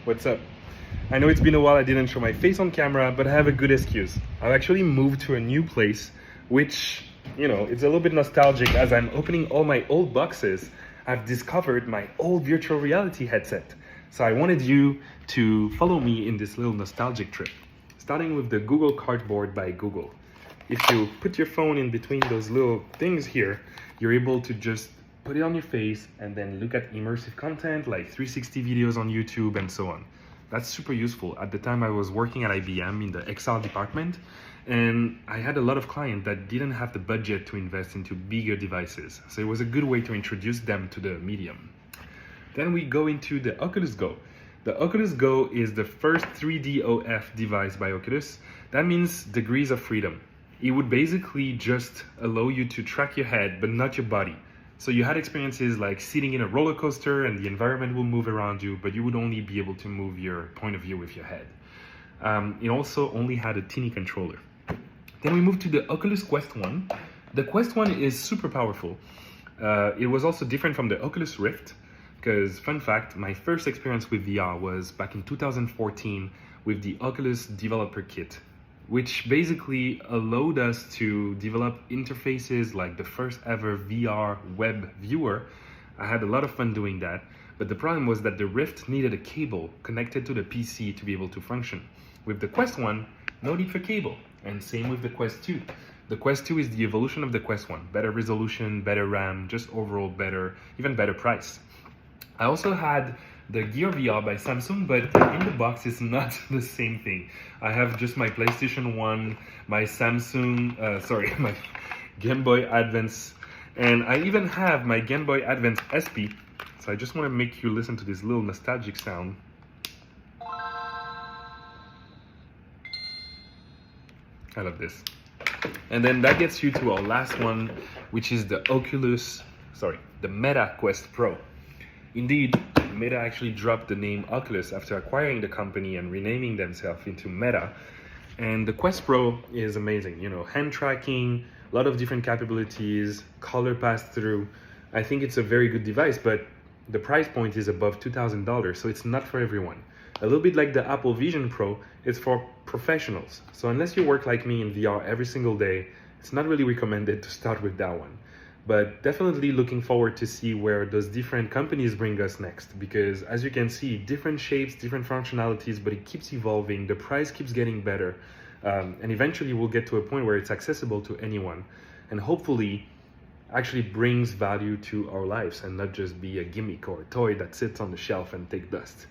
What's up? I know it's been a while I didn't show my face on camera, but I have a good excuse. I've actually moved to a new place, which, it's a little bit nostalgic as I'm opening all my old boxes. I've discovered my old virtual reality headset. So I wanted you to follow me in this little nostalgic trip, starting with the Google Cardboard by Google. If you put your phone in between those little things here, you're able to just put it on your face and then look at immersive content like 360 videos on YouTube and so on. That's super useful. At the time I was working at IBM in the XR department, and I had a lot of clients that didn't have the budget to invest into bigger devices. So it was a good way to introduce them to the medium. Then we go into the Oculus Go. The Oculus Go is the first 3DOF device by Oculus. That means degrees of freedom. It would basically just allow you to track your head, but not your body. So you had experiences like sitting in a roller coaster and the environment will move around you, but you would only be able to move your point of view with your head. It also only had a teeny controller. Then we move to the Oculus Quest 1. The Quest 1 is super powerful. It was also different from the Oculus Rift, because fun fact, my first experience with VR was back in 2014 with the Oculus Developer Kit, which basically allowed us to develop interfaces like the first ever VR web viewer. I had a lot of fun doing that, but the problem was that the Rift needed a cable connected to the PC to be able to function. With the Quest 1, no need for cable, and same with the Quest 2. The Quest 2 is the evolution of the Quest 1. Better resolution, better RAM, just overall better, even better price. I also had the Gear VR by Samsung, but in the box it's not the same thing. I have just my PlayStation 1, my Samsung, my Game Boy Advance, and I even have my Game Boy Advance SP. So I just want to make you listen to this little nostalgic sound. I love this. And then that gets you to our last one, which is the Meta Quest Pro. Indeed, Meta actually dropped the name Oculus after acquiring the company and renaming themselves into Meta. And the Quest Pro is amazing. Hand tracking, a lot of different capabilities, color pass-through. I think it's a very good device, but the price point is above $2,000, so it's not for everyone. A little bit like the Apple Vision Pro, it's for professionals. So unless you work like me in VR every single day, it's not really recommended to start with that one. But definitely looking forward to see where those different companies bring us next, because as you can see, different shapes, different functionalities, but it keeps evolving, the price keeps getting better, and eventually we'll get to a point where it's accessible to anyone, and hopefully actually brings value to our lives and not just be a gimmick or a toy that sits on the shelf and take dust.